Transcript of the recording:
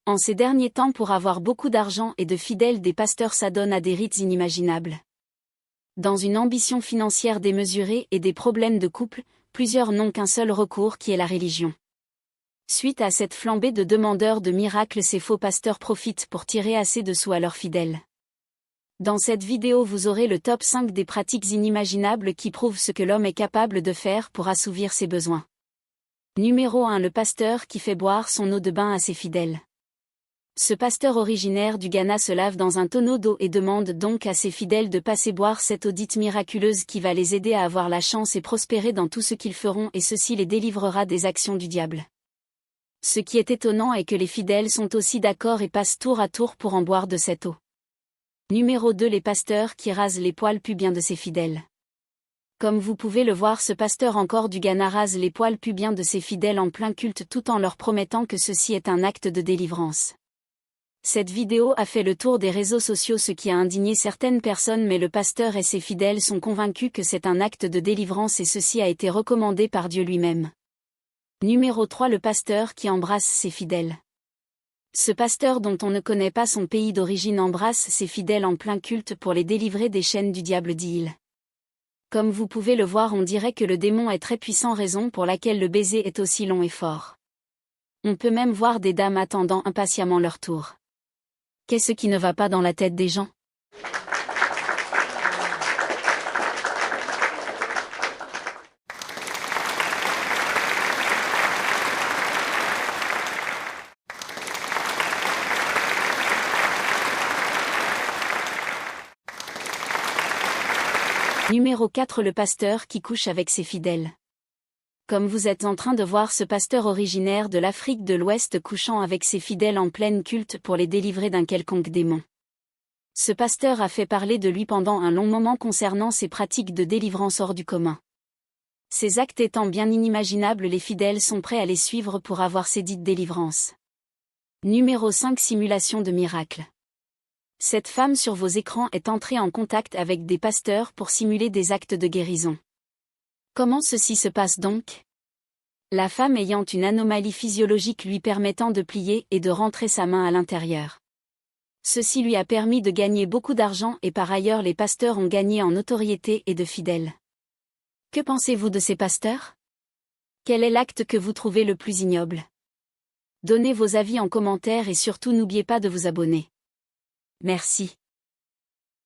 En ces derniers temps, pour avoir beaucoup d'argent et de fidèles, des pasteurs s'adonnent à des rites inimaginables. Dans une ambition financière démesurée et des problèmes de couple, plusieurs n'ont qu'un seul recours qui est la religion. Suite à cette flambée de demandeurs de miracles, ces faux pasteurs profitent pour tirer assez de sous à leurs fidèles. Dans cette vidéo, vous aurez le top 5 des pratiques inimaginables qui prouvent ce que l'homme est capable de faire pour assouvir ses besoins. Numéro 1. Le pasteur qui fait boire son eau de bain à ses fidèles. Ce pasteur originaire du Ghana se lave dans un tonneau d'eau et demande donc à ses fidèles de passer boire cette eau dite miraculeuse qui va les aider à avoir la chance et prospérer dans tout ce qu'ils feront, et ceci les délivrera des actions du diable. Ce qui est étonnant est que les fidèles sont aussi d'accord et passent tour à tour pour en boire de cette eau. Numéro 2. Les pasteurs qui rasent les poils pubiens de ses fidèles. Comme vous pouvez le voir, ce pasteur encore du Ghana rase les poils pubiens de ses fidèles en plein culte tout en leur promettant que ceci est un acte de délivrance. Cette vidéo a fait le tour des réseaux sociaux, ce qui a indigné certaines personnes, mais le pasteur et ses fidèles sont convaincus que c'est un acte de délivrance et ceci a été recommandé par Dieu lui-même. Numéro 3. Le pasteur qui embrasse ses fidèles. Ce pasteur dont on ne connaît pas son pays d'origine embrasse ses fidèles en plein culte pour les délivrer des chaînes du diable, dit-il. Comme vous pouvez le voir, on dirait que le démon est très puissant, raison pour laquelle le baiser est aussi long et fort. On peut même voir des dames attendant impatiemment leur tour. Qu'est-ce qui ne va pas dans la tête des gens? Numéro 4. Le pasteur qui couche avec ses fidèles. Comme vous êtes en train de voir ce pasteur originaire de l'Afrique de l'Ouest couchant avec ses fidèles en pleine culte pour les délivrer d'un quelconque démon. Ce pasteur a fait parler de lui pendant un long moment concernant ses pratiques de délivrance hors du commun. Ces actes étant bien inimaginables, les fidèles sont prêts à les suivre pour avoir ces dites délivrances. Numéro 5. Simulation de miracle. Cette femme sur vos écrans est entrée en contact avec des pasteurs pour simuler des actes de guérison. Comment ceci se passe donc? La femme ayant une anomalie physiologique lui permettant de plier et de rentrer sa main à l'intérieur. Ceci lui a permis de gagner beaucoup d'argent et par ailleurs les pasteurs ont gagné en notoriété et de fidèles. Que pensez-vous de ces pasteurs? Quel est l'acte que vous trouvez le plus ignoble? Donnez vos avis en commentaire et surtout n'oubliez pas de vous abonner. Merci.